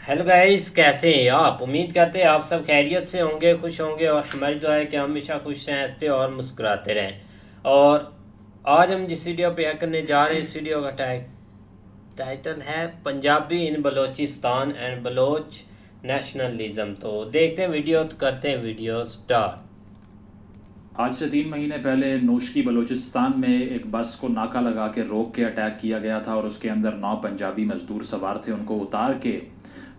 Hello guys, कैसे हैं आप? उम्मीद करते हैं आप सब खैरियत से होंगे, खुश होंगे। और हमारी दुआ है कि हम हमेशा खुश रहें, हंसते और मुस्कुराते रहें। और आज हम जिस वीडियो पे करने जा रहे हैं, इस वीडियो का टाइटल है पंजाबी इन बलोचिस्तान एंड बलोच नेशनलिज्म। तो देखते हैं वीडियो, तो करते हैं वीडियो स्टार्ट। आज से 3 महीने पहले नूश बलूचिस्तान में एक बस को नाका लगा के रोक के अटैक किया गया था और उसके अंदर 9 पंजाबी मजदूर सवार थे। उनको उतार के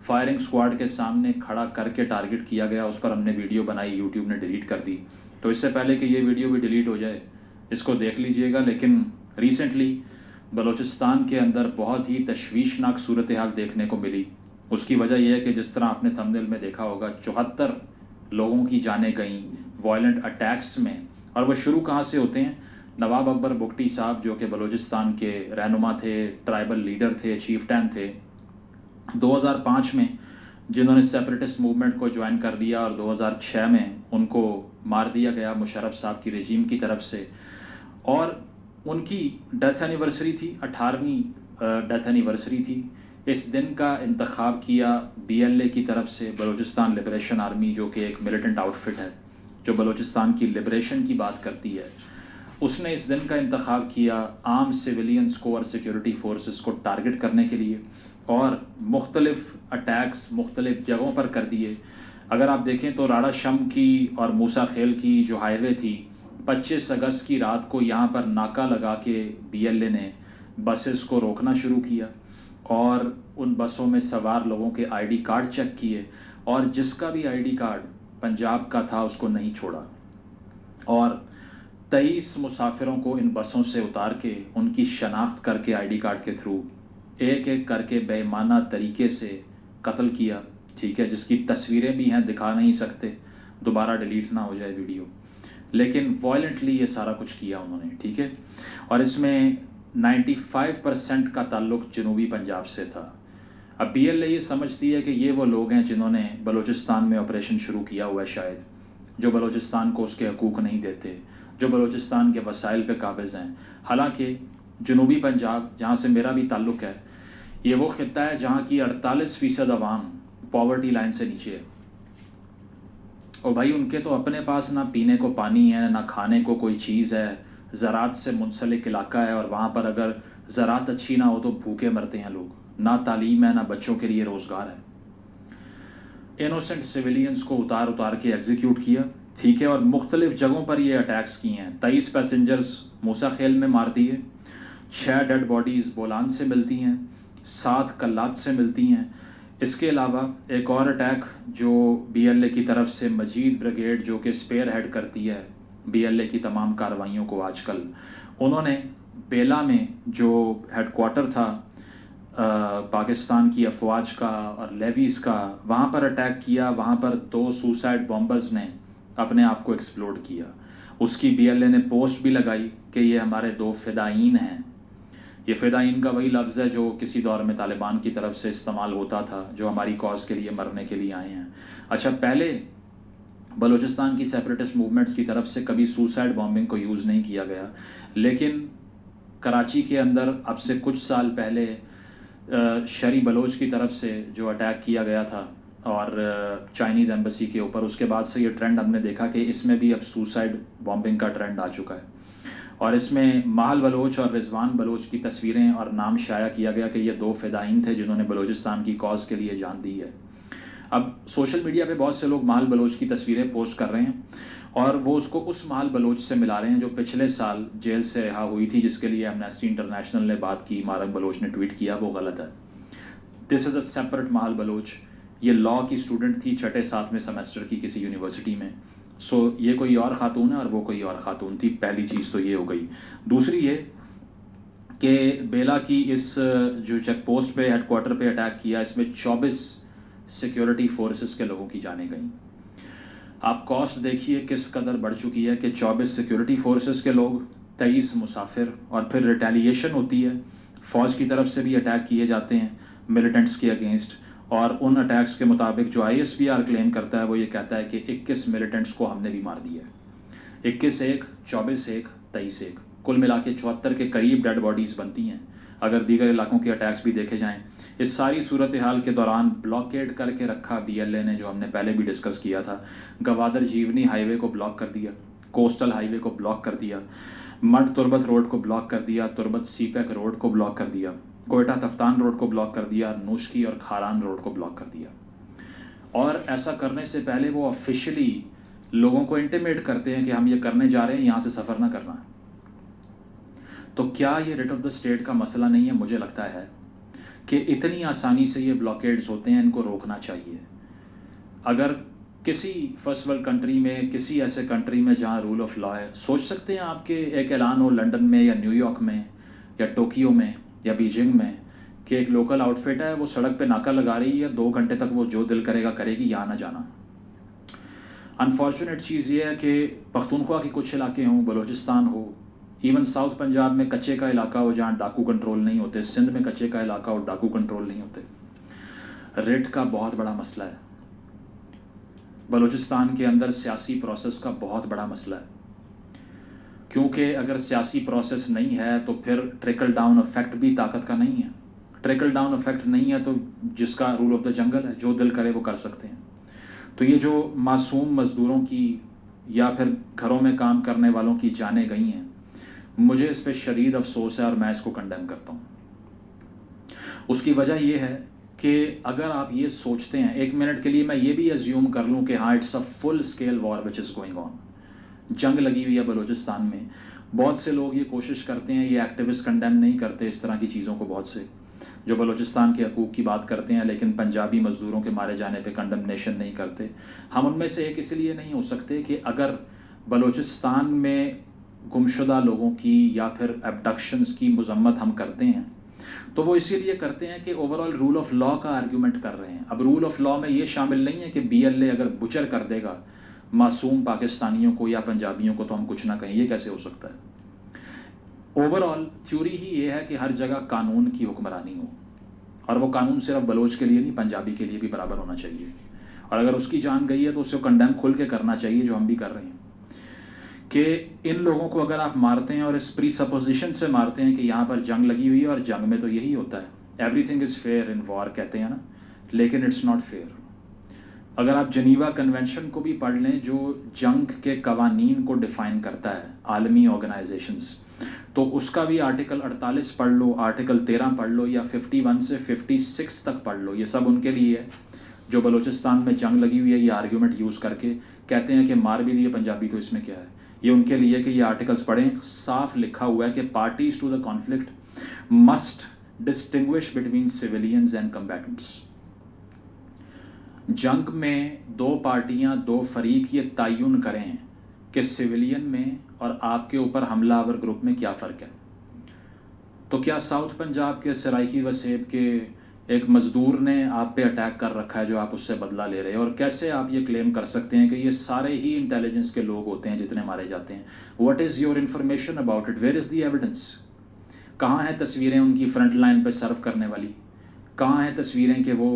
फायरिंग स्क्वाड के सामने खड़ा करके टारगेट किया गया। उस पर हमने वीडियो बनाई, यूट्यूब ने डिलीट कर दी। तो इससे पहले कि ये वीडियो भी डिलीट हो जाए, इसको देख लीजिएगा। लेकिन रिसेंटली बलूचिस्तान के अंदर बहुत ही तशवीशनाक सूरत हाल देखने को मिली। उसकी वजह यह है कि जिस तरह आपने थंबनेल में देखा होगा, 74 लोगों की जानें गईं वायलेंट अटैक्स में। और वो शुरू कहाँ से होते हैं? नवाब अकबर बुगटी साहब, जो कि बलूचिस्तान के रहनुमा थे, ट्राइबल लीडर थे, चीफ्टैन थे, 2005 में जिन्होंने सेपरेटिस्ट मूवमेंट को ज्वाइन कर दिया और 2006 में उनको मार दिया गया मुशर्रफ साहब की रजीम की तरफ से। और उनकी डेथ एनिवर्सरी थी, 18वीं डेथ एनिवर्सरी थी। इस दिन का इंतखाब किया BLA की तरफ से, बलूचिस्तान लिबरेशन आर्मी, जो कि एक मिलिटेंट आउटफिट है जो बलूचिस्तान की लिबरेशन की बात करती है। उसने इस दिन का इंतखाब किया आम सिविलियंस को और सिक्योरिटी फोर्सेस को टारगेट करने के लिए, और मुख्तलिफ अटैक्स मुख्तलिफ जगहों पर कर दिए। अगर आप देखें तो राड़ा शम की और मूसा खेल की जो हाईवे थी, 25 अगस्त की रात को यहाँ पर नाका लगा के BLA ने बसेस को रोकना शुरू किया और उन बसों में सवार लोगों के ID कार्ड चेक किए, और जिसका भी ID कार्ड पंजाब का था उसको नहीं छोड़ा। और 23 मुसाफिरों को इन बसों से उतार के उनकी शनाख्त करके ID कार्ड के थ्रू एक एक करके बेईमाना तरीके से कत्ल किया। ठीक है, जिसकी तस्वीरें भी हैं, दिखा नहीं सकते, दोबारा डिलीट ना हो जाए वीडियो। लेकिन वॉयलेंटली ये सारा कुछ किया उन्होंने। ठीक है, और इसमें 95% का ताल्लुक़ जनूबी पंजाब से था। अब BLA ये समझती है कि ये वो लोग हैं जिन्होंने बलूचिस्तान में ऑपरेशन शुरू किया हुआ है, शायद, जो बलूचिस्तान को उसके हकूक़ नहीं देते, जो बलूचिस्तान के वसाइल पे काबिज़ हैं। हालांकि जनूबी पंजाब, जहाँ से मेरा भी ताल्लुक़ है, ये वो ख़ित्ता है जहाँ की 48% अवाम पॉवर्टी लाइन से नीचे है। और भाई, उनके तो अपने पास ना पीने को पानी है, ना खाने को कोई चीज़ है। ज़रात से मुंसलिक इलाका है और वहाँ पर अगर ज़रात अच्छी ना हो तो भूखे मरते हैं लोग। ना तालीम है, ना बच्चों के लिए रोज़गार है। इनोसेंट सिविलियंस को उतार उतार के एग्जीक्यूट किया। ठीक है, और मुख्तलिफ़ जगहों पर ये अटैक्स किए हैं। 23 पैसेंजर्स मूसा खेल में मार दिए, 6 डेड बॉडीज़ बोलान से मिलती हैं, 7 कल्लात से मिलती हैं। इसके अलावा एक और अटैक जो BLA की तरफ से मजीद ब्रिगेड, जो कि स्पेयर हेड करती है BLA की तमाम कार्रवाइयों को आजकल, उन्होंने बेला में जो हेडक्वार्टर था पाकिस्तान की अफवाज का और लेवीज़ का, वहाँ पर अटैक किया। वहाँ पर 2 सुसाइड बॉम्बर्स ने अपने आप को एक्सप्लोड किया। उसकी BLA ने पोस्ट भी लगाई कि ये हमारे 2 फ़िदाईन हैं। ये फ़िदाईन का वही लफ्ज़ है जो किसी दौर में तालिबान की तरफ से इस्तेमाल होता था, जो हमारी कॉज़ के लिए मरने के लिए आए हैं। अच्छा, पहले बलूचिस्तान की सेपरेटिस्ट मूवमेंट्स की तरफ से कभी सुसाइड बॉम्बिंग को यूज़ नहीं किया गया, लेकिन कराची के अंदर अब से कुछ साल पहले शरी बलोच की तरफ से जो अटैक किया गया था और चाइनीज़ एम्बेसी के ऊपर, उसके बाद से ये ट्रेंड हमने देखा कि इसमें भी अब सुसाइड बॉम्बिंग का ट्रेंड आ चुका है। और इसमें माहल बलोच और रिजवान बलोच की तस्वीरें और नाम शाया किया गया कि ये 2 फ़िदाईन थे जिन्होंने बलूचिस्तान की कॉज़ के लिए जान दी है। अब सोशल मीडिया पे बहुत से लोग माहल बलोच की तस्वीरें पोस्ट कर रहे हैं और वो उसको उस माहल बलोच से मिला रहे हैं जो पिछले साल जेल से रिहा हुई थी, जिसके लिए एमनेस्टी इंटरनेशनल ने बात की, मारम बलोच ने ट्वीट किया। वो गलत है। This is a separate Mahal Baloch. ये लॉ की स्टूडेंट थी, 6-7वें सेमेस्टर की किसी यूनिवर्सिटी में। सो ये कोई और ख़ातून है और वो कोई और ख़ातून थी। पहली चीज़ तो ये हो गई। दूसरी ये कि बेला की इस जो चेक पोस्ट पे, हेडक्वार्टर पे अटैक किया, इसमें 24 सिक्योरिटी फोर्सेस के लोगों की जानें गई। आप कॉस्ट देखिए किस कदर बढ़ चुकी है कि 24 सिक्योरिटी फोर्सेस के लोग, 23 मुसाफिर, और फिर रिटेलिएशन होती है। फ़ौज की तरफ से भी अटैक किए जाते हैं मिलिटेंट्स के अगेंस्ट, और उन अटैक्स के मुताबिक जो ISPR क्लेम करता है वो ये कहता है कि 21 मिलिटेंट्स को हमने भी मार दिया है। 21 एक, 24 एक, 23 एक, कुल मिला के 74 के करीब डेड बॉडीज़ बनती हैं। اگر دیگر علاقوں کے اٹیکس بھی دیکھے جائیں. اس ساری صورتحال کے دوران بلاکیڈ کر کے رکھا BLA نے, جو ہم نے پہلے بھی ڈسکس کیا تھا. گوادر جیونی ہائی وے کو بلاک کر دیا, کوسٹل ہائی وے کو بلاک کر دیا, مڈ تربت روڈ کو بلاک کر دیا, تربت سی پیک روڈ کو بلاک کر دیا, کوئٹہ تفتان روڈ کو بلاک کر دیا, نوشکی اور کھاران روڈ کو بلاک کر دیا. اور ایسا کرنے سے پہلے وہ آفیشلی لوگوں کو انٹیمیٹ کرتے ہیں کہ ہم یہ کرنے جا رہے ہیں, یہاں سے سفر نہ کرنا. تو کیا یہ ریٹ آف دا اسٹیٹ کا مسئلہ نہیں ہے؟ مجھے لگتا ہے کہ اتنی آسانی سے یہ بلاکیڈز ہوتے ہیں, ان کو روکنا چاہیے. اگر کسی فرسٹ ورلڈ کنٹری میں, کسی ایسے کنٹری میں جہاں رول آف لا ہے, سوچ سکتے ہیں آپ کہ ایک اعلان ہو لنڈن میں یا نیو یارک میں یا ٹوکیو میں یا بیجنگ میں کہ ایک لوکل آؤٹ فٹ ہے, وہ سڑک پہ ناکہ لگا رہی ہے, 2 گھنٹے تک وہ جو دل کرے گا کرے گی, یہاں نہ جانا. انفارچونیٹ چیز یہ ہے کہ پختونخوا کے کچھ علاقے ہوں, بلوچستان ہو, ایون ساؤتھ پنجاب میں کچے کا علاقہ ہو جہاں ڈاکو کنٹرول نہیں ہوتے, سندھ میں کچے کا علاقہ ہو, ڈاکو کنٹرول نہیں ہوتے. ریٹ کا بہت بڑا مسئلہ ہے. بلوچستان کے اندر سیاسی پروسیس کا بہت بڑا مسئلہ ہے, کیونکہ اگر سیاسی پروسیس نہیں ہے تو پھر ٹریکل ڈاؤن افیکٹ بھی طاقت کا نہیں ہے. ٹریکل ڈاؤن افیکٹ نہیں ہے تو جس کا رول آف دا جنگل ہے, جو دل کرے وہ کر سکتے ہیں. تو یہ جو معصوم مزدوروں کی یا پھر گھروں میں کام کرنے والوں کی جانیں گئی ہیں, مجھے اس پہ شدید افسوس ہے اور میں اس کو کنڈیم کرتا ہوں. اس کی وجہ یہ ہے کہ اگر آپ یہ سوچتے ہیں, 1 منٹ کے لیے میں یہ بھی ایزیوم کر لوں کہ ہاں it's a full scale war which is going on, جنگ لگی ہوئی ہے بلوچستان میں. بہت سے لوگ یہ کوشش کرتے ہیں, یہ ایکٹیوسٹ کنڈیم نہیں کرتے اس طرح کی چیزوں کو, بہت سے جو بلوچستان کے حقوق کی بات کرتے ہیں لیکن پنجابی مزدوروں کے مارے جانے پہ کنڈمنیشن نہیں کرتے. ہم ان میں سے ایک اس لیے نہیں ہو سکتے کہ اگر بلوچستان میں گمشدہ لوگوں کی یا پھر ایبڈکشنز کی مذمت ہم کرتے ہیں تو وہ اسی لیے کرتے ہیں کہ overall rule of law کا آرگیومنٹ کر رہے ہیں. اب رول آف لا میں یہ شامل نہیں ہے کہ BLA اگر بچر کر دے گا معصوم پاکستانیوں کو یا پنجابیوں کو تو ہم کچھ نہ کہیں, یہ کیسے ہو سکتا ہے؟ اوور آل تھیوری ہی یہ ہے کہ ہر جگہ قانون کی حکمرانی ہو, اور وہ قانون صرف بلوچ کے لیے نہیں, پنجابی کے لیے بھی برابر ہونا چاہیے. اور اگر اس کی جان گئی ہے تو اسے کنڈیم کھل کے کرنا چاہیے, جو ہم بھی کر رہے ہیں. کہ ان لوگوں کو اگر آپ مارتے ہیں اور اس پری سپوزیشن سے مارتے ہیں کہ یہاں پر جنگ لگی ہوئی ہے اور جنگ میں تو یہی ہوتا ہے, ایوری تھنگ از فیئر ان وار کہتے ہیں نا, لیکن اٹس ناٹ فیئر. اگر آپ جنیوا کنونشن کو بھی پڑھ لیں جو جنگ کے قوانین کو ڈیفائن کرتا ہے, عالمی آرگنائزیشنز, تو اس کا بھی آرٹیکل 48 پڑھ لو, آرٹیکل 13 پڑھ لو, یا 51 سے 56 تک پڑھ لو, یہ سب ان کے لیے ہے جو بلوچستان میں جنگ لگی ہوئی ہے. یہ آرگیومنٹ یوز کر کے کہتے ہیں کہ مار بھی لیے پنجابی تو اس میں کیا ہے. یہ ان کے لیے کہ یہ آرٹیکلز پڑھیں, صاف لکھا ہوا ہے کہ parties to the conflict must distinguish between civilians and combatants. جنگ میں 2 پارٹیاں, 2 فریق یہ تعین کریں کہ سویلین میں اور آپ کے اوپر حملہ آور گروپ میں کیا فرق ہے. تو کیا ساؤتھ پنجاب کے سرائیکی وسیب کے ایک مزدور نے آپ پہ اٹیک کر رکھا ہے جو آپ اس سے بدلہ لے رہے ہیں, اور کیسے آپ یہ کلیم کر سکتے ہیں کہ یہ سارے ہی انٹیلیجنس کے لوگ ہوتے ہیں جتنے مارے جاتے ہیں؟ What is your information about it? Where is the evidence? کہاں ہیں تصویریں ان کی فرنٹ لائن پہ سرو کرنے والی؟ کہاں ہیں تصویریں کہ وہ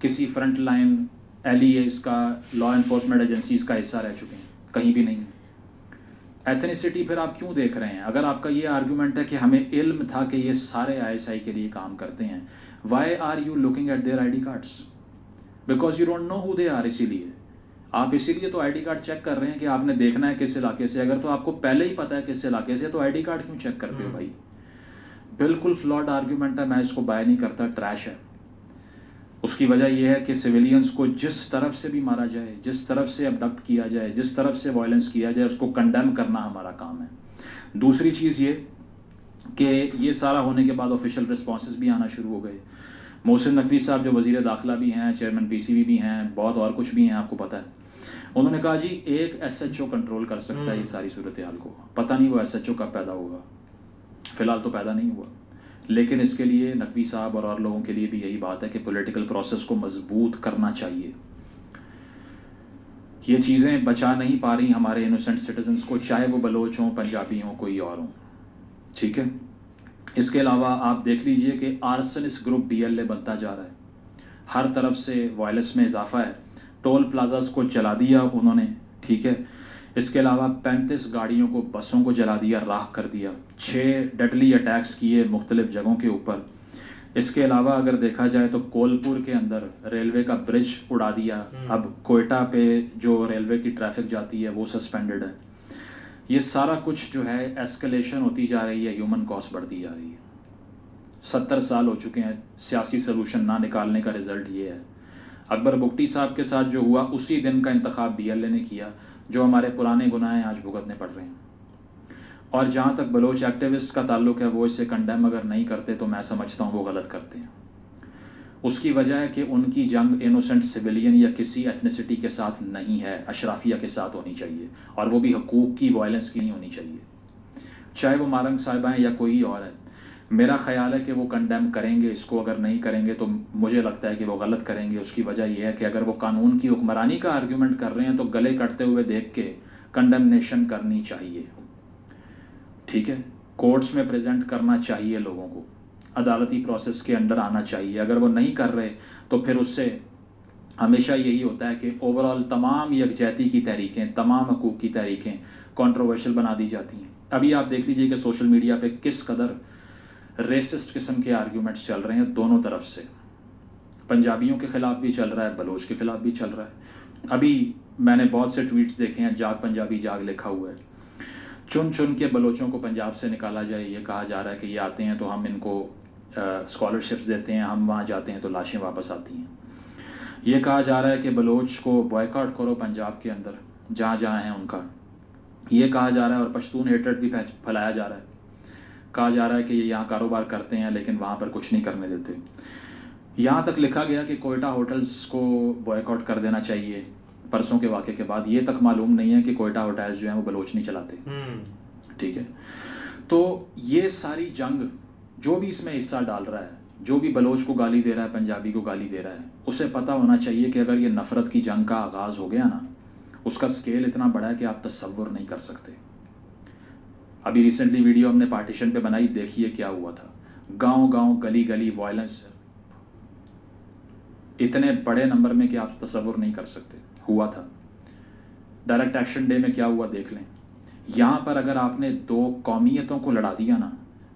کسی فرنٹ لائن LEAs کا, لا انفورسمنٹ ایجنسیز کا حصہ رہ چکے ہیں؟ کہیں بھی نہیں. ایتھنیسٹی پھر آپ کیوں دیکھ رہے ہیں؟ اگر آپ کا یہ آرگیومنٹ ہے کہ ہمیں علم تھا کہ یہ سارے ISI کے لیے کام کرتے ہیں, why are you looking at their ID cards? Because you don't know who they are. اسی لیے آپ اسی لیے تو ID کارڈ چیک کر رہے ہیں کہ آپ نے دیکھنا ہے کس علاقے سے. اگر تو آپ کو پہلے ہی پتہ ہے کس علاقے سے, تو ID کارڈ کیوں چیک کرتے ہو بھائی؟ بالکل فلاڈ آرگیومنٹ ہے, میں اس کو بائی نہیں کرتا, ٹریش ہے. اس کی وجہ یہ ہے کہ سویلینز کو جس طرف سے بھی مارا جائے, جس طرف سے ابڈکٹ کیا جائے, جس طرف سے وائلنس کیا جائے, اس کو کنڈیم کرنا ہمارا کام ہے. دوسری چیز یہ کہ یہ سارا ہونے کے بعد آفیشیل رسپانسز بھی آنا شروع ہو گئے. محسن نقوی صاحب جو وزیر داخلہ بھی ہیں, چیئرمین PCB بھی ہیں, بہت اور کچھ بھی ہیں, آپ کو پتہ ہے, انہوں نے کہا جی ایک SHO کنٹرول کر سکتا ہے یہ ساری صورتحال کو. پتہ نہیں وہ SHO کب پیدا ہوگا, فی الحال تو پیدا نہیں ہوا, لیکن اس کے لیے نقوی صاحب اور لوگوں کے لیے بھی یہی بات ہے کہ پولیٹیکل پروسیس کو مضبوط کرنا چاہیے. یہ چیزیں بچا نہیں پا رہی ہمارے انوسنٹ سٹیزنس کو, چاہے وہ بلوچ ہوں, پنجابی ہوں, کوئی اور ہوں, ٹھیک ہے. اس کے علاوہ آپ دیکھ لیجئے کہ آرسنس گروپ BLA بنتا جا رہا ہے, ہر طرف سے وائلنس میں اضافہ ہے. ٹول پلازاز کو چلا دیا انہوں نے, ٹھیک ہے. اس کے علاوہ 35 گاڑیوں کو بسوں کو جلا دیا، راکھ کر دیا، 6 ڈیڈلی اٹیکس کیے مختلف جگہوں کے اوپر۔ اس کے علاوہ اگر دیکھا جائے تو کولپور کے اندر ریلوے کا برج اڑا دیا، اب کوئٹہ پہ جو ریلوے کی ٹریفک جاتی ہے وہ سسپینڈڈ ہے۔ یہ سارا کچھ جو ہے ایسکلیشن ہوتی جا رہی ہے، ہیومن کاسٹ بڑھتی جا رہی ہے۔ 70 سال ہو چکے ہیں، سیاسی سلوشن نہ نکالنے کا رزلٹ یہ ہے۔ اکبر بگٹی صاحب کے ساتھ جو ہوا اسی دن کا انتخاب بی ایل اے نے کیا، جو ہمارے پرانے گناہیں آج بھگتنے پڑ رہے ہیں۔ اور جہاں تک بلوچ ایکٹیوسٹ کا تعلق ہے، وہ اسے کنڈیم اگر نہیں کرتے تو میں سمجھتا ہوں وہ غلط کرتے ہیں۔ اس کی وجہ ہے کہ ان کی جنگ انوسنٹ سویلین یا کسی ایتھنیسٹی کے ساتھ نہیں ہے، اشرافیہ کے ساتھ ہونی چاہیے، اور وہ بھی حقوق کی، وائلنس کی نہیں ہونی چاہیے، چاہے وہ مارنگ صاحبہ ہیں یا کوئی اور ہے۔ میرا خیال ہے کہ وہ کنڈیم کریں گے اس کو، اگر نہیں کریں گے تو مجھے لگتا ہے کہ وہ غلط کریں گے۔ اس کی وجہ یہ ہے کہ اگر وہ قانون کی حکمرانی کا آرگیومنٹ کر رہے ہیں تو گلے کٹتے ہوئے دیکھ کے کنڈمنیشن کرنی چاہیے، ٹھیک ہے، کورٹس میں پریزنٹ کرنا چاہیے، لوگوں کو عدالتی پروسیس کے انڈر آنا چاہیے۔ اگر وہ نہیں کر رہے تو پھر اس سے ہمیشہ یہی ہوتا ہے کہ اوورال تمام یکجہتی کی تحریکیں، تمام حقوق کی تحریکیں کنٹروورشل بنا دی جاتی ہیں۔ ابھی آپ دیکھ لیجئے کہ سوشل میڈیا پہ کس قدر ریسسٹ قسم کے آرگیومنٹس چل رہے ہیں دونوں طرف سے، پنجابیوں کے خلاف بھی چل رہا ہے، بلوچ کے خلاف بھی چل رہا ہے۔ ابھی میں نے بہت سے ٹویٹس دیکھے ہیں، جاگ پنجابی جاگ لکھا ہوا ہے، چن کے بلوچوں کو پنجاب سے نکالا جائے، یہ کہا جا رہا ہے کہ یہ آتے ہیں تو ہم ان کو اسکالرشپس دیتے ہیں، ہم وہاں جاتے ہیں تو لاشیں واپس آتی ہیں۔ یہ کہا جا رہا ہے کہ بلوچ کو بوائیکاٹ کرو پنجاب کے اندر جہاں جہاں ہیں ان کا، یہ کہا جا رہا ہے، اور پشتون ہیٹرڈ بھی پھیلایا جا رہا ہے، کہا جا رہا ہے کہ یہ یہاں کاروبار کرتے ہیں لیکن وہاں پر کچھ نہیں کرنے دیتے۔ یہاں تک لکھا گیا کہ کوئٹہ ہوٹلز کو بوائیکاٹ کر دینا چاہیے پرسوں کے واقعے کے بعد۔ یہ تک معلوم نہیں ہے کہ کوئٹہ ہوٹلز جو ہیں وہ بلوچ نہیں چلاتے، ٹھیک ہے۔ تو یہ ساری جنگ جو بھی اس میں حصہ ڈال رہا ہے، جو بھی بلوچ کو گالی دے رہا ہے، پنجابی کو گالی دے رہا ہے، اسے پتہ ہونا چاہیے کہ اگر یہ نفرت کی جنگ کا آغاز ہو گیا نا، اس کا سکیل اتنا بڑا ہے کہ آپ تصور نہیں کر سکتے۔ ابھی ریسنٹلی ویڈیو ہم نے پارٹیشن پہ بنائی، دیکھیے کیا ہوا تھا، گاؤں گاؤں گلی گلی وائلنس اتنے بڑے نمبر میں کہ آپ تصور نہیں کر سکتے ہوا تھا۔ ڈائریکٹ ایکشن ڈے میں کیا ہوا دیکھ لیں۔ یہاں پر اگر آپ نے 2 قومیتوں کو لڑا دیا نا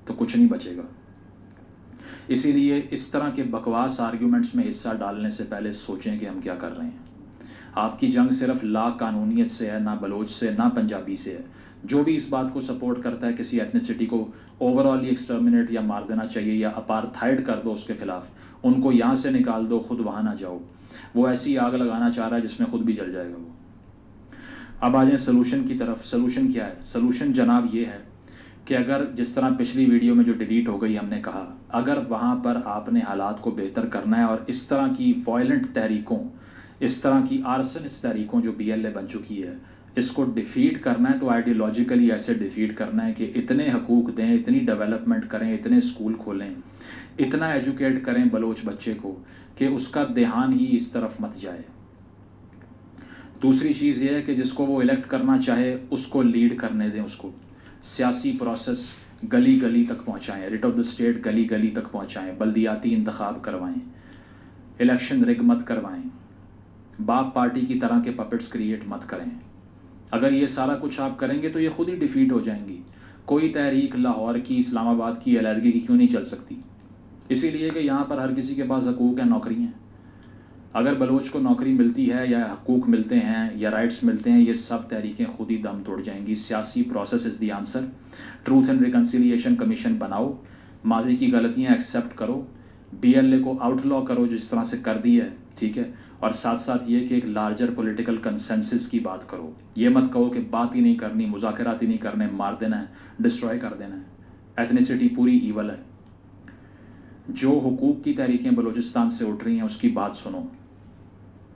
تو کچھ نہیں بچے گا۔ اسی لیے اس طرح کے بکواس آرگیومنٹس میں حصہ ڈالنے سے پہلے سوچیں کہ ہم کیا کر رہے ہیں۔ آپ کی جنگ صرف لا قانونیت سے ہے، نہ بلوچ سے، نہ پنجابی سے ہے۔ جو بھی اس بات کو سپورٹ کرتا ہے کسی ایتھنیسٹی کو اوورال ایکسٹرمنیٹ یا مار دینا چاہیے یا اپارتھائڈ کر دو اس کے خلاف، ان کو یہاں سے نکال دو، خود وہاں نہ جاؤ، وہ ایسی آگ لگانا چاہ رہا ہے جس میں خود بھی جل جائے گا وہ۔ اب آ جائیں سلوشن کی طرف۔ سلوشن کیا ہے؟ سلوشن جناب یہ ہے کہ اگر جس طرح پچھلی ویڈیو میں جو ڈیلیٹ ہو گئی ہم نے کہا، اگر وہاں پر آپ نے حالات کو بہتر کرنا ہے اور اس طرح کی وائلنٹ تحریکوں، اس طرح کی آرسنس تحریکوں جو بی ایل اے بن چکی ہے، اس کو ڈیفیٹ کرنا ہے تو آئیڈیولوجیکلی ایسے ڈیفیٹ کرنا ہے کہ اتنے حقوق دیں، اتنی ڈیولپمنٹ کریں، اتنے اسکول کھولیں، اتنا ایجوکیٹ کریں بلوچ بچے کو کہ اس کا دھیان ہی اس طرف مت جائے۔ دوسری چیز یہ ہے کہ جس کو وہ الیکٹ کرنا چاہے اس کو لیڈ کرنے دیں، اس کو سیاسی پروسیس گلی گلی تک پہنچائیں، ریٹ آف دا اسٹیٹ گلی گلی تک پہنچائیں، بلدیاتی انتخاب کروائیں، الیکشن رگ مت کروائیں، باپ پارٹی کی طرح کے پپٹس کریٹ مت کریں۔ اگر یہ سارا کچھ آپ کریں گے تو یہ خود ہی ڈیفیٹ ہو جائیں گی۔ کوئی تحریک لاہور کی، اسلام آباد کی، علیحدگی کی کیوں نہیں چل سکتی؟ اسی لیے کہ یہاں پر ہر کسی کے پاس حقوق ہیں، نوکری ہیں۔ اگر بلوچ کو نوکری ملتی ہے یا حقوق ملتے ہیں یا رائٹس ملتے ہیں، یہ سب تحریکیں خود ہی دم توڑ جائیں گی۔ سیاسی process is the answer. Truth and reconciliation commission بناؤ، ماضی کی غلطیاں ایکسیپٹ کرو، بی ایل اے کو آؤٹ لا کرو جس طرح سے کر دی ہے، ٹھیک ہے، اور ساتھ ساتھ یہ کہ ایک لارجر پولیٹیکل کنسنسس کی بات کرو۔ یہ مت کہو کہ بات ہی نہیں کرنی، مذاکرات ہی نہیں کرنے، مار دینا ہے، ڈسٹروائے کر دینا ہے۔ ایتھنیسٹی پوری ایول ہے۔ جو حقوق کی تحریکیں بلوچستان سے اٹھ رہی ہیں اس کی بات سنو،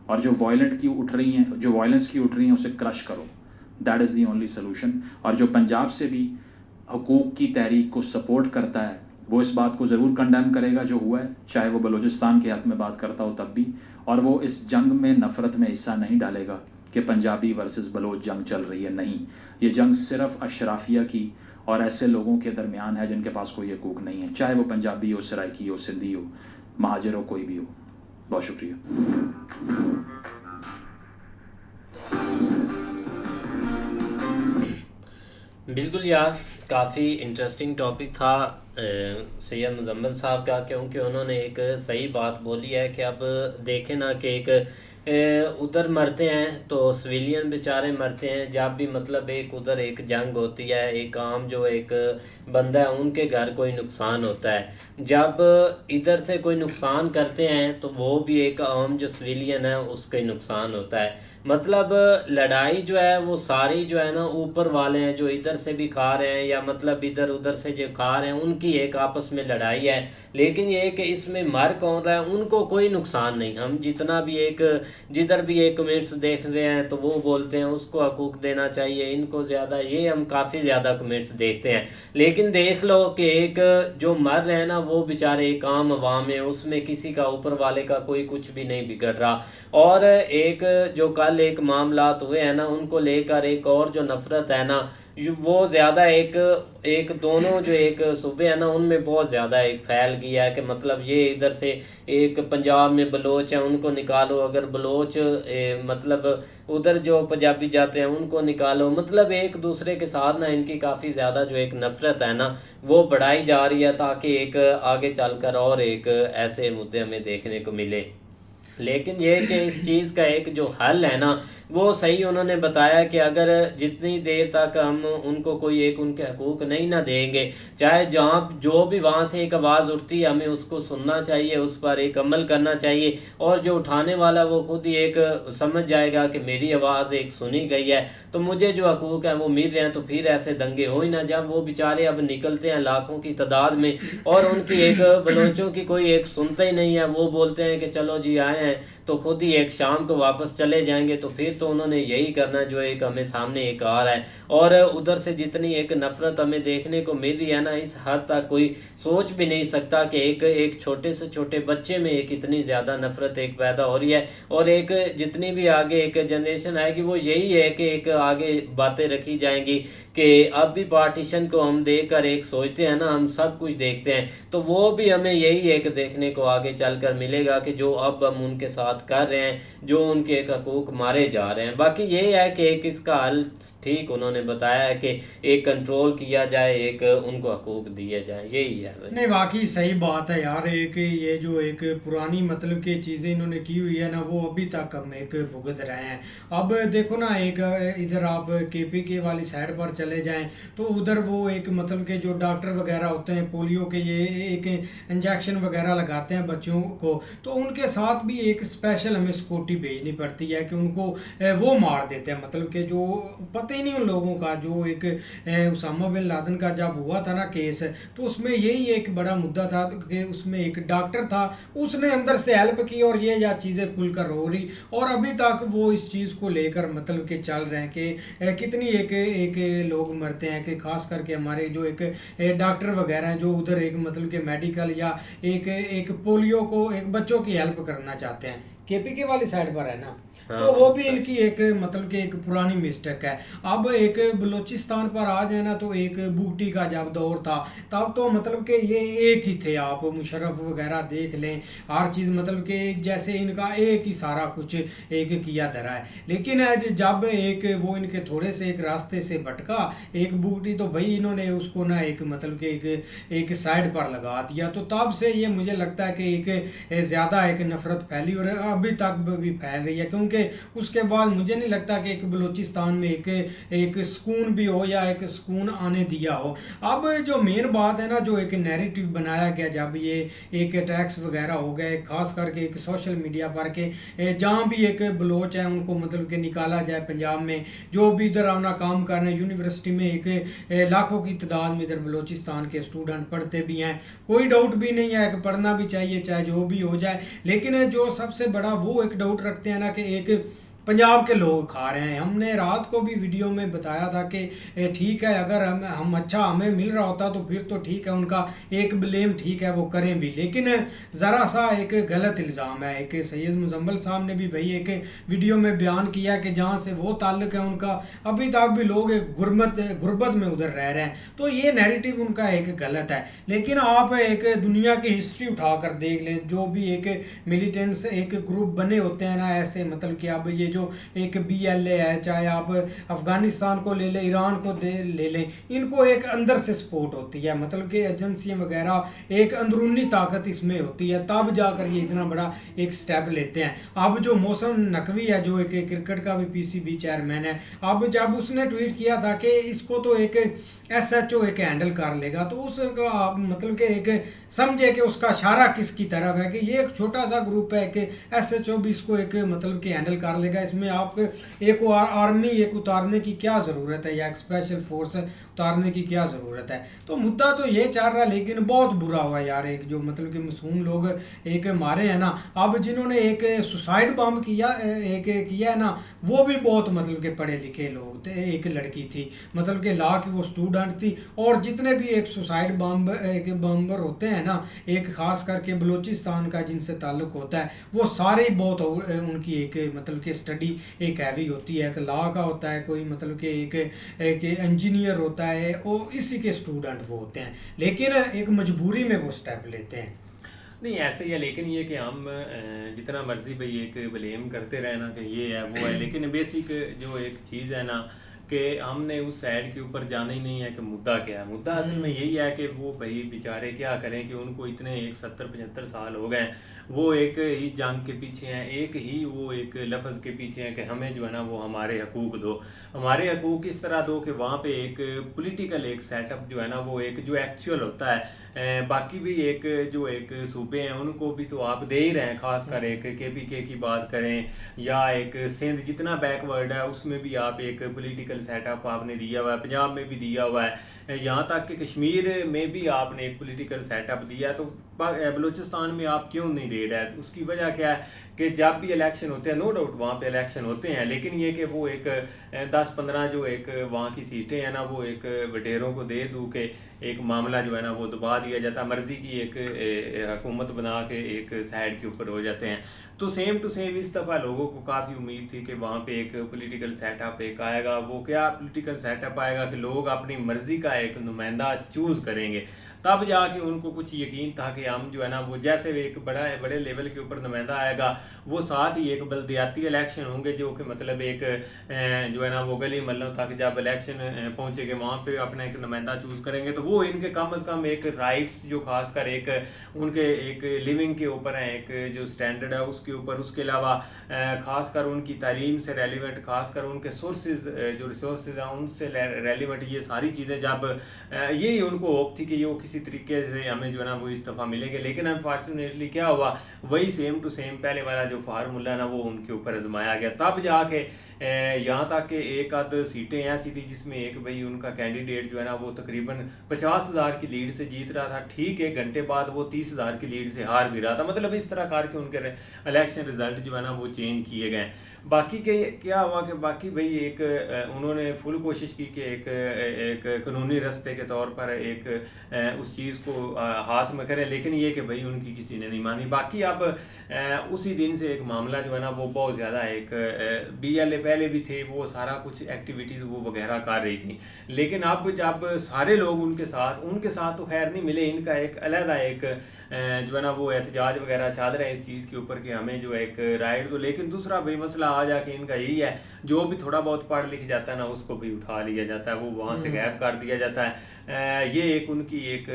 اور جو وائلنٹ کی اٹھ رہی ہیں، جو وائلنس کی اٹھ رہی ہیں اسے کرش کرو۔ That is the only solution. اور جو پنجاب سے بھی حقوق کی تحریک کو سپورٹ کرتا ہے وہ اس بات کو ضرور کنڈیم کرے گا جو ہوا ہے، چاہے وہ بلوچستان کے حق میں بات کرتا ہو تب بھی، اور وہ اس جنگ میں نفرت میں حصہ نہیں ڈالے گا کہ پنجابی ورسز بلوچ جنگ چل رہی ہے۔ نہیں، یہ جنگ صرف اشرافیہ کی اور ایسے لوگوں کے درمیان ہے جن کے پاس کوئی حقوق نہیں ہے، چاہے وہ پنجابی ہو، سرائکی ہو، سندھی ہو، مہاجر ہو، کوئی بھی ہو۔ بہت شکریہ۔ बिल्कुल यार, काफ़ी इंटरेस्टिंग टॉपिक था सैयद मुजम्मिल साहब का, क्योंकि उन्होंने एक सही बात बोली है कि अब देखें ना कि एक उधर मरते हैं तो सिविलियन बेचारे मरते हैं, जब भी मतलब एक उधर एक जंग होती है, एक आम जो एक बंदा है उनके घर कोई नुकसान होता है, जब इधर से कोई नुकसान करते हैं तो वो भी एक आम जो सिविलियन है उसके नुकसान होता है। मतलब लड़ाई जो है वो सारी जो है ना ऊपर वाले हैं जो इधर से भी खा रहे हैं, या मतलब इधर उधर से जो खा रहे हैं उनकी एक आपस में लड़ाई है। लेकिन ये कि इसमें मर कौन रहा है उनको कोई नुकसान नहीं। हम जितना भी एक जिधर भी एक कमेंट्स देख रहे हैं तो वो बोलते हैं उसको हकूक देना चाहिए, इनको ज़्यादा, ये हम काफ़ी ज़्यादा कमेंट्स देखते हैं। लेकिन देख लो कि एक जो मर रहे हैं ना वो बेचारे एक आम अवाम है, उसमें किसी का ऊपर वाले का कोई कुछ भी नहीं बिगड़ रहा। और एक जो कल एक मामलात हुए हैं ना उनको लेकर एक और जो नफ़रत है ना वो ज़्यादा एक एक दोनों जो एक सूबे हैं ना उनमें बहुत ज़्यादा एक फैल गया है कि मतलब ये इधर से एक पंजाब में बलोच हैं उनको निकालो, अगर बलोच मतलब उधर जो पंजाबी जाते हैं उनको निकालो, मतलब एक दूसरे के साथ ना इनकी काफ़ी ज़्यादा जो एक नफ़रत है ना वो बढ़ाई जा रही है, ताकि एक आगे चलकर और एक ऐसे मुद्दे हमें देखने को मिले। लेकिन ये कि इस चीज़ का एक जो हल है ना वो सही उन्होंने बताया कि अगर जितनी देर तक हम उनको कोई एक उनके हकूक़ नहीं ना देंगे, चाहे जहाँ जो भी वहाँ से एक आवाज़ उठती है हमें उसको सुनना चाहिए, उस पर एक अमल करना चाहिए, और जो उठाने वाला वो खुद ही एक समझ जाएगा कि मेरी आवाज़ एक सुनी गई है तो मुझे जो हकूक़ हैं वो मिल रहे हैं। तो फिर ऐसे दंगे हो ही ना, जब वो बेचारे अब निकलते हैं लाखों की तादाद में और उनकी एक बलोचों की कोई एक सुनता ही नहीं है, वो बोलते हैं कि चलो जी आए हैं तो खुद ही एक शाम को वापस चले जाएंगे। तो फिर तो उन्होंने यही करना जो एक हमें सामने एक आ रहा है। और उधर से जितनी एक नफ़रत हमें देखने को मिल रही है ना, इस हद तक कोई सोच भी नहीं सकता कि एक छोटे से छोटे बच्चे में एक इतनी ज़्यादा नफ़रत एक पैदा हो रही है। और एक जितनी भी आगे एक जनरेशन आएगी वो यही है कि एक आगे बातें रखी जाएंगी कि अब भी पार्टीशन को हम देखकर एक सोचते हैं ना, हम सब कुछ देखते हैं, तो वो भी हमें यही एक देखने को आगे चलकर मिलेगा कि जो अब हम उनके साथ कर रहे हैं, जो उनके एक हकूक़ मारे जा रहे हैं। बाकी ये है कि एक इसका हल ठीक उन्होंने बताया है कि एक कंट्रोल किया जाए, एक उनको हकूक़ दिए जाए, यही है भाई। नहीं वाकई सही बात है यार। एक ये जो एक पुरानी मतलब की चीज़ें इन्होंने की हुई है ना वो अभी तक हम एक भुगत रहे हैं। अब देखो ना, एक इधर आप KPK वाली साइड पर चले जाएं तो उधर वो एक मतलब के जो डॉक्टर वगैरह होते हैं पोलियो के, ये एक इंजेक्शन वगैरह लगाते हैं बच्चों को, तो उनके साथ भी एक स्पेशल हमें सिक्योरिटी भेजनी पड़ती है कि उनको वो मार देते हैं। मतलब कि जो पता ही नहीं उन लोगों का, जो एक उसामा बिन लादेन का जब हुआ था ना केस, तो उसमें यही एक बड़ा मुद्दा था कि उसमें एक डॉक्टर था, उसने अंदर से हेल्प की और ये या चीज़ें खुलकर हो रही, और अभी तक वो इस चीज़ को लेकर मतलब कि चल रहे हैं कि कितनी एक लोग मरते हैं, कि खास करके हमारे जो एक डॉक्टर वगैरह हैं जो उधर एक मतलब कि मेडिकल या एक पोलियो को एक बच्चों की हेल्प करना चाहते हैं, KPK वाली साइड पर है ना। तो वो भी इनकी एक मतलब कि एक पुरानी मिस्टेक है। अब एक बलूचिस्तान पर आ जाए ना तो एक बूटी का जब दौर था तब तो मतलब कि ये एक ही थे, आप मुशर्रफ वगैरह देख लें, हर चीज़ मतलब कि जैसे इनका एक ही सारा कुछ एक किया धरा है। लेकिन आज जब एक वो इनके थोड़े से एक रास्ते से भटका एक बूटी, तो भाई इन्होंने उसको ना एक मतलब कि एक साइड पर लगा दिया। तो तब से ये मुझे लगता है कि एक ज़्यादा एक नफ़रत फैली और अभी तक भी फैल रही है, क्योंकि उसके बाद मुझे नहीं लगता कि एक बलूचिस्तान में एक सुकून भी हो या एक सुकून आने दिया हो। अब जो मेन बात है ना, जो एक नैरेटिव बनाया गया जब ये एक अटैक्स वगैरह हो गए, खास करके एक सोशल मीडिया पर के जहाँ भी एक बलोच है उनको मतलब कि निकाला जाए पंजाब में, जो भी इधर अपना काम कर रहे हैं, यूनिवर्सिटी में एक लाखों की तादाद में इधर बलूचिस्तान के स्टूडेंट पढ़ते भी हैं, कोई डाउट भी नहीं है कि पढ़ना भी चाहिए चाहे जो भी हो जाए। लेकिन जो सबसे बड़ा वो एक डाउट रखते हैं ना कि एक पंजाब के लोग खा रहे हैं। हमने रात को भी वीडियो में बताया था कि ठीक है, अगर हम अच्छा हमें मिल रहा होता तो फिर तो ठीक है, उनका एक ब्लेम ठीक है वो करें भी, लेकिन ज़रा सा एक गलत इल्ज़ाम है। एक सैयद मुजम्मिल साहब ने भी भाई एक वीडियो में बयान किया कि जहाँ से वो ताल्लुक है उनका अभी तक भी लोग एक गुर्बत में उधर रह रहे हैं, तो ये नैरेटिव उनका एक गलत है। लेकिन आप एक दुनिया की हिस्ट्री उठा कर देख लें, जो भी एक मिलिटेंट्स एक ग्रुप बने होते हैं ना ऐसे, मतलब कि अब ये जो एक BLA है, चाहे आप अफ़गानिस्तान को ले लें, ईरान को ले लें, इनको एक अंदर से सपोर्ट होती है, मतलब कि एजेंसियाँ वगैरह एक अंदरूनी ताकत इसमें होती है, तब जाकर ये इतना बड़ा एक स्टेप लेते हैं। अब जो मौसम नकवी है, जो एक क्रिकेट का भी PCB चेयरमैन है, अब जब उसने ट्वीट किया था कि इसको तो एक SHO एक हैंडल कर लेगा, तो उसका आप मतलब कि एक समझे कि उसका इशारा किसकी तरफ है, कि ये एक छोटा सा ग्रुप है कि SHO भी इसको एक मतलब कि हैंडल कर लेगा, इसमें आप एक आर्मी एक उतारने की क्या ज़रूरत है, या एक स्पेशल फोर्स उतारने की क्या ज़रूरत है। तो मुद्दा तो ये चल रहा है, लेकिन बहुत बुरा हुआ यार, एक जो मतलब कि मासूम लोग एक मारे हैं ना। अब जिन्होंने एक सुसाइड बम किया है ना, वो भी बहुत मतलब के पढ़े लिखे लोग थे, एक लड़की थी, मतलब कि लॉ की वो स्टूडेंट थी। और जितने भी एक सुसाइड बम्बर होते हैं ना, एक ख़ास करके बलूचिस्तान का जिनसे ताल्लुक़ होता है, वो सारे ही बहुत उनकी एक मतलब कि स्टडी एक हैवी होती है, एक लॉ का होता है, कोई मतलब कि एक इंजीनियर होता है, वो इसी के स्टूडेंट वो होते हैं, लेकिन एक मजबूरी में वो स्टेप लेते हैं। नहीं ऐसे ही है, लेकिन ये कि हम जितना मर्जी भाई एक ब्लेम करते रहे ना कि ये है वो है, लेकिन बेसिक जो एक चीज़ है ना कि हमने उस साइड के ऊपर जाना ही नहीं है कि मुद्दा क्या है। मुद्दा असल में यही है कि वो भाई बेचारे क्या करें कि उनको इतने एक 70-75 साल हो गए, वो एक ही जंग के पीछे हैं, एक ही वो एक लफ्ज़ के पीछे हैं कि हमें जो है ना वो हमारे हकूक़ दो। हमारे हकूक़ इस तरह दो कि वहाँ पे एक पॉलिटिकल एक सेटअप जो है ना वो एक जो एक्चुअल होता है, बाकी भी एक जो एक सूबे हैं उनको भी तो आप दे ही रहे हैं, खासकर एक KPK की बात करें या एक सिंध जितना बैकवर्ड है उसमें भी आप एक पॉलिटिकल सेटअप आपने दिया हुआ है, पंजाब में भी दिया हुआ है, यहाँ तक कि कश्मीर में भी आपने एक पॉलिटिकल सेटअप दिया, तो बलूचिस्तान में आप क्यों नहीं दे रहे हैं? उसकी वजह क्या है कि जब भी इलेक्शन होते हैं, नो डाउट वहाँ पे इलेक्शन होते हैं, लेकिन ये कि वो एक 10-15 जो एक वहाँ की सीटें हैं ना वो एक वडेरों को दे दूँ के एक मामला जो है ना वो दबा दिया जाता है, मर्ज़ी की एक हुकूमत बना के एक साइड के ऊपर हो जाते हैं। तो सेम टू सेम इस दफ़ा लोगों को काफ़ी उम्मीद थी कि वहाँ पे एक पॉलिटिकल सेटअप एक आएगा। वो क्या पॉलिटिकल सेटअप आएगा कि लोग अपनी मर्ज़ी का एक नुमाइंदा चूज़ करेंगे, तब जाके उनको कुछ यकीन था कि हम जो है ना वो जैसे एक बड़े लेवल के ऊपर नुमाइंदा आएगा, वो साथ ही एक बल्दियाती इलेक्शन होंगे जो कि मतलब एक जो है ना वो गली महल्लों तक जब इलेक्शन पहुँचेंगे वहाँ पे अपना एक नुमाइंदा चूज़ करेंगे, तो वो इनके कम अज़ कम एक राइट्स जो खासकर एक उनके एक लिविंग के ऊपर हैं, एक जो स्टैंडर्ड है उसके ऊपर, उसके अलावा खासकर उनकी तालीम से रेलिवेंट, खासकर उनके सोर्सेज जो रिसोर्सेज हैं उनसे रेलिवेंट, ये सारी चीज़ें जब यही उनको होप थी कि ये किसी तरीके से हमें जो है ना वो इस दफ़ा मिलेंगे, लेकिन अनफॉर्चुनेटली क्या हुआ, वही सेम टू सेम पहले वाला जो फार्मूला है ना वो उनके ऊपर आजमाया गया। तब जाके यहाँ तक कि एक आध सीटें ऐसी थी जिसमें एक भाई उनका कैंडिडेट जो है ना वो तकरीबन 50,000 की लीड से जीत रहा था, ठीक 1 घंटे बाद वो 30,000 की लीड से हार भी रहा था। मतलब इस तरह करके उनके इलेक्शन रिजल्ट जो है ना वो चेंज किए गए। बाकी के क्या हुआ कि बाकी भाई एक उन्होंने फुल कोशिश की कि एक कानूनी रास्ते के तौर पर एक उस चीज़ को हाथ में करें, लेकिन ये कि भाई उनकी किसी ने नहीं मानी। बाकी अब उसी दिन से एक मामला जो है ना वो बहुत ज़्यादा एक BLA पहले भी थे, वो सारा कुछ एक्टिविटीज़ वो वगैरह कर रही थी, लेकिन अब जब सारे लोग उनके साथ तो खैर नहीं मिले, इनका एक अलग एक जो है ना वो एहतजाज वगैरह चल रहे हैं इस चीज़ के ऊपर कि हमें जो है एक राइट दो। लेकिन दूसरा भाई मसला आ जाके इनका यही है, जो भी थोड़ा बहुत पढ़ लिख जाता है ना उसको भी उठा लिया जाता है, वो वहाँ से गायब कर दिया जाता है। ये एक उनकी एक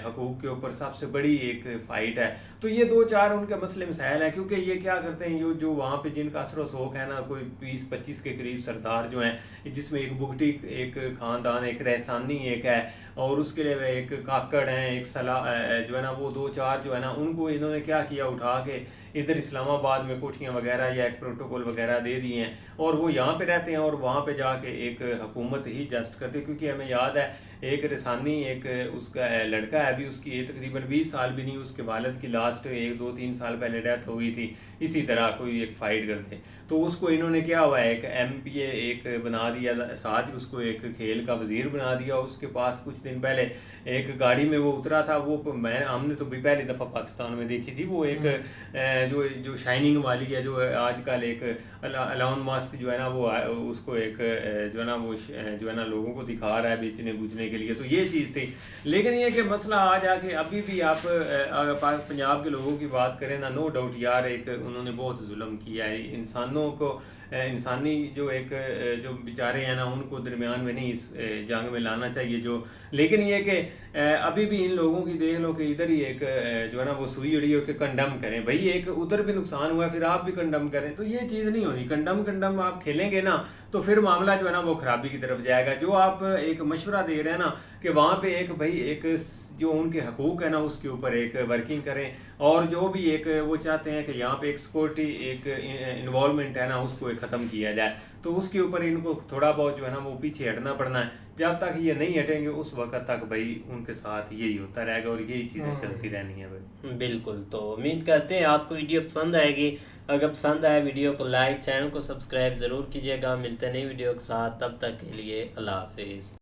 हकूक़ के ऊपर सबसे बड़ी एक फ़ाइट है। तो ये 2-4 उनके मसले मसाइल हैं, क्योंकि ये क्या करते हैं, ये जो वहाँ पे जिनका असर शौक है ना, कोई 20-25 के करीब सरदार जो हैं, जिसमें एक बुगटी एक ख़ानदान, एक रहसानी एक है, और उसके लिए एक काकड़ हैं, एक सला जो है ना वो 2-4 जो है ना उनको इन्होंने क्या किया, उठा के इधर इस्लामाबाद में कोठियाँ वगैरह या एक प्रोटोकॉल वगैरह दे दिए हैं, और वो यहाँ पे रहते हैं और वहाँ पे जाके एक हुकूमत ही जस्ट करते हैं। क्योंकि हमें याद है एक रसानी एक उसका लड़का है, अभी उसकी तकरीबन 20 साल भी नहीं, उसके वालिद की लास्ट 1-2-3 साल पहले डेथ हो गई थी इसी तरह कोई एक फ़ाइट करते। तो उसको इन्होंने क्या हुआ, एक MPA एक बना दिया, साथ ही उसको एक खेल का वज़ीर बना दिया। उसके पास कुछ दिन पहले एक गाड़ी में वो उतरा था, वो हमने तो भी पहली दफ़ा पाकिस्तान में देखी थी, वो एक जो शाइनिंग वाली है, जो आजकल एक एलॉन मस्क जो है ना वो उसको एक जो है ना वो जो है ना लोगों को दिखा रहा है बेचने बूझने के लिए, तो ये चीज़ थी। लेकिन ये कि मसला आ जाके अभी भी आप पंजाब के लोगों की बात करें ना, नो डाउट यार एक उन्होंने बहुत जुल्म किया है इंसानों को, इंसानी जो एक जो बेचारे हैं ना उनको दरमियान में नहीं इस जंग में लाना चाहिए जो। लेकिन ये कि अभी भी इन लोगों की देख लो कि इधर ही एक जो है ना वो सुई उड़ी हो कि कंडम करें भाई, एक उधर भी नुकसान हुआ है फिर आप भी कंडम करें, तो ये चीज़ नहीं होनी। कंडम आप खेलेंगे ना तो फिर मामला जो है ना वो खराबी की तरफ जाएगा। जो आप एक मशवरा दे रहे हैं ना कि वहाँ पे एक भाई एक जो उनके हकूक़ है ना उसके ऊपर एक वर्किंग करें, और जो भी एक वो चाहते हैं कि यहाँ पे एक सिक्योरिटी एक इन्वॉल्वमेंट है ना उसको एक ख़त्म किया जाए, तो उसके ऊपर इनको थोड़ा बहुत जो है ना वो पीछे हटना पड़ना है। जब तक ये नहीं हटेंगे उस वक्त तक भाई उनके साथ यही होता रहेगा और यही चीज़ें चलती रहनी है भाई। बिल्कुल। तो उम्मीद करते हैं आपको वीडियो पसंद आएगी। अगर पसंद आए वीडियो को लाइक, चैनल को सब्सक्राइब ज़रूर कीजिएगा। मिलते हैं नई वीडियो के साथ, तब तक के लिए अल्लाह हाफिज़।